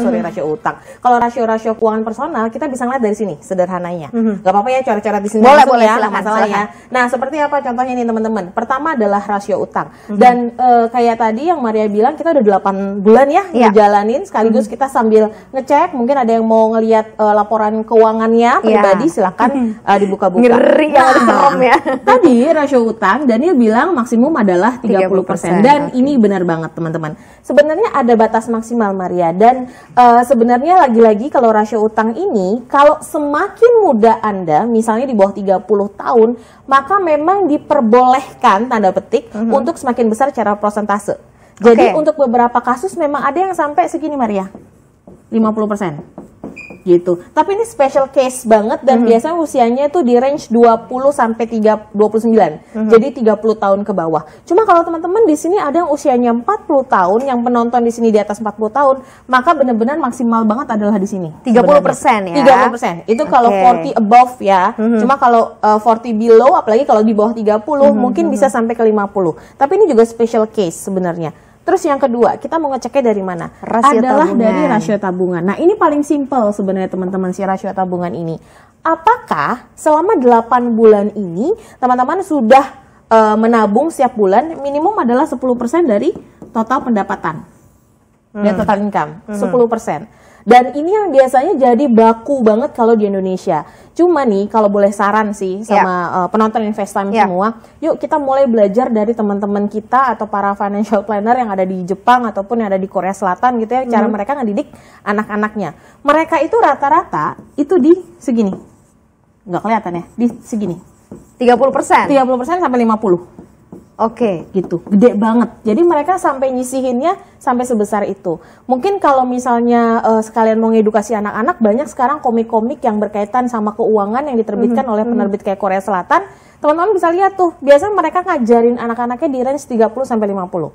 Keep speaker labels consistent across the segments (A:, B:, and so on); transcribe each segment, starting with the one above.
A: rasio utang. Kalau rasio keuangan personal kita bisa ngeliat dari sini sederhananya. Gak apa-apa ya coret-coret di sini
B: boleh
A: ya,
B: silakan,
A: masalahnya. Nah, seperti apa contohnya nih teman-teman? Pertama adalah rasio utang. Dan kayak tadi yang Maria bilang kita udah 8 bulan ya ngejalanin, sekaligus kita sambil ngecek, mungkin ada yang mau ngelihat laporan keuangannya pribadi, silakan dibuka-buka.
B: Ngeri ya.
A: Tadi rasio utang Daniel bilang maksimum adalah 30%. Dan ini benar banget teman-teman. Sebenarnya ada batas maksimal Maria, dan sebenarnya lagi-lagi kalau rasio utang ini kalau semakin muda Anda, misalnya di bawah 30 tahun, maka memang diperbolehkan tanda petik untuk semakin besar secara persentase. Jadi untuk beberapa kasus memang ada yang sampai segini Maria, 50%. Gitu. Tapi ini special case banget dan biasanya usianya itu di range 20 sampai 29. Jadi 30 tahun ke bawah. Cuma kalau teman-teman di sini ada yang usianya 40 tahun, yang penonton di sini di atas 40 tahun, maka benar-benar maksimal banget adalah di sini.
B: 30% ya.
A: 30%. Itu kalau 40 above ya. Cuma kalau 40 below, apalagi kalau di bawah 30 mungkin bisa sampai ke 50. Tapi ini juga special case sebenarnya. Terus yang kedua, kita mau ngeceknya dari mana? Adalah dari rasio tabungan. Nah, ini paling simple sebenarnya teman-teman, si rasio tabungan ini. Apakah selama 8 bulan ini teman-teman sudah menabung setiap bulan minimum adalah 10% dari total pendapatan. Dari total income, 10%. Dan ini yang biasanya jadi baku banget kalau di Indonesia. Cuma nih, kalau boleh saran sih sama penonton Invest Time semua, yuk kita mulai belajar dari teman-teman kita atau para financial planner yang ada di Jepang ataupun yang ada di Korea Selatan gitu ya, cara mereka ngedidik anak-anaknya. Mereka itu rata-rata itu di segini. Nggak kelihatan ya, di segini.
B: 30%?
A: 30% sampai 50%. Gitu, gede banget. Jadi mereka sampai nyisihinnya sampai sebesar itu. Mungkin kalau misalnya sekalian mau ngedukasi anak-anak, banyak sekarang komik-komik yang berkaitan sama keuangan yang diterbitkan oleh penerbit kayak Korea Selatan. Teman-teman bisa lihat tuh, biasanya mereka ngajarin anak-anaknya di range 30 sampai 50.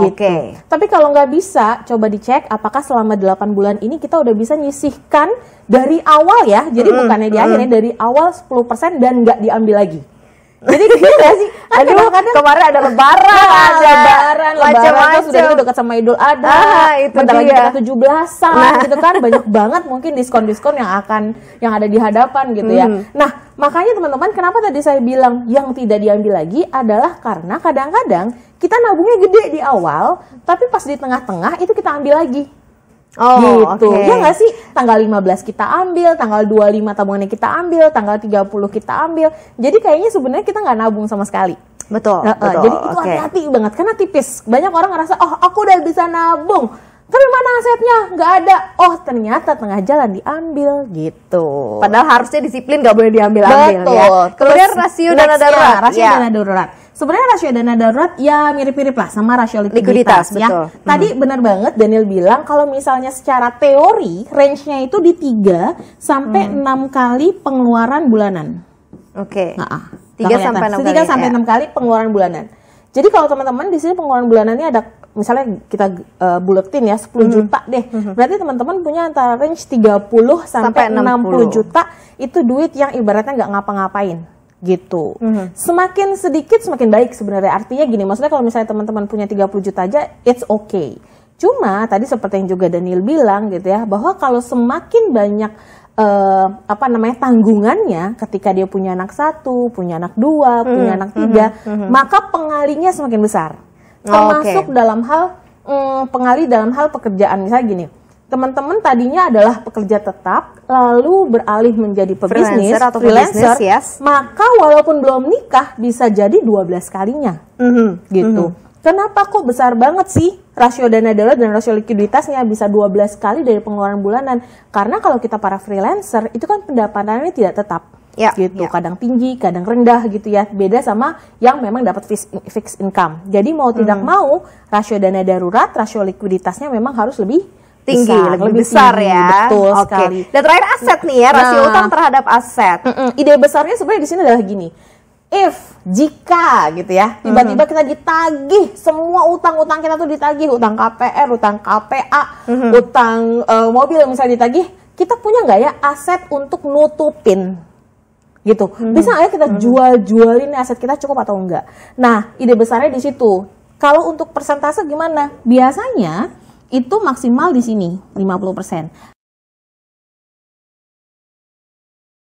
A: Gitu. Tapi kalau nggak bisa, coba dicek apakah selama 8 bulan ini kita udah bisa nyisihkan dari awal ya. Jadi bukannya di akhirnya, dari awal 10% dan nggak diambil lagi. Jadi gak sih?
B: Aduh, kemarin ada lebaran,
A: macam-macam. Sudah gitu dekat sama Idul Adha, bentar lagi kita 17-an gitu kan, banyak banget mungkin diskon-diskon yang ada di hadapan gitu ya. Nah, makanya teman-teman, kenapa tadi saya bilang yang tidak diambil lagi adalah karena kadang-kadang kita nabungnya gede di awal, tapi pas di tengah-tengah itu kita ambil lagi. Gitu. Ya nggak sih? Tanggal 15 kita ambil, tanggal 25 tabungannya kita ambil, tanggal 30 kita ambil. Jadi kayaknya sebenarnya kita nggak nabung sama sekali.
B: Betul.
A: Jadi itu hati-hati banget karena tipis. Banyak orang ngerasa, oh aku udah bisa nabung, tapi mana asetnya? Nggak ada. Oh ternyata tengah jalan diambil gitu.
B: Padahal harusnya disiplin, nggak boleh diambil-ambil ya. Kemudian rasio dana darurat.
A: Rasio dana darurat. Sebenarnya rasio dana darurat ya mirip-mirip lah sama rasio likuiditas ya.
B: Betul.
A: Tadi benar banget Daniel bilang kalau misalnya secara teori range-nya itu di 3 sampai 6 kali pengeluaran bulanan.
B: 3 sampai 6
A: kali pengeluaran bulanan. Jadi kalau teman-teman di sini pengeluaran bulanannya ada, misalnya kita buletin ya 10 juta deh. Berarti teman-teman punya antara range 30 sampai 60 juta itu duit yang ibaratnya nggak ngapa-ngapain. Gitu. Semakin sedikit semakin baik sebenarnya. Artinya gini, maksudnya kalau misalnya teman-teman punya 30 juta aja, it's okay. Cuma tadi seperti yang juga Daniel bilang gitu ya, bahwa kalau semakin banyak tanggungannya ketika dia punya anak 1, punya anak 2, punya anak 3, maka pengalinya semakin besar. Termasuk dalam hal pengali dalam hal pekerjaan. Misalnya gini, teman-teman tadinya adalah pekerja tetap, lalu beralih menjadi pebisnis atau freelancer, maka walaupun belum nikah bisa jadi 12 kalinya, gitu. Kenapa kok besar banget sih rasio dana darurat dan rasio likuiditasnya bisa 12 kali dari pengeluaran bulanan? Karena kalau kita para freelancer itu kan pendapatannya tidak tetap. Gitu, kadang tinggi, kadang rendah gitu ya. Beda sama yang memang dapat fixed income. Jadi mau tidak mau rasio dana darurat, rasio likuiditasnya memang harus lebih
B: tinggi, lebih besar tinggi, ya.
A: Betul sekali.
B: Dan terakhir aset nih ya, rasio utang terhadap aset.
A: Ide besarnya sebenarnya di sini adalah gini. Jika gitu ya, tiba-tiba kita ditagih, semua utang-utang kita tuh ditagih, utang KPR, utang KPA, utang mobil misalnya ditagih, kita punya nggak ya aset untuk nutupin? Gitu. Bisa nggak ya kita jual-jualin aset kita cukup atau enggak? Nah, ide besarnya di situ. Kalau untuk persentase gimana? Biasanya itu maksimal di sini 50%.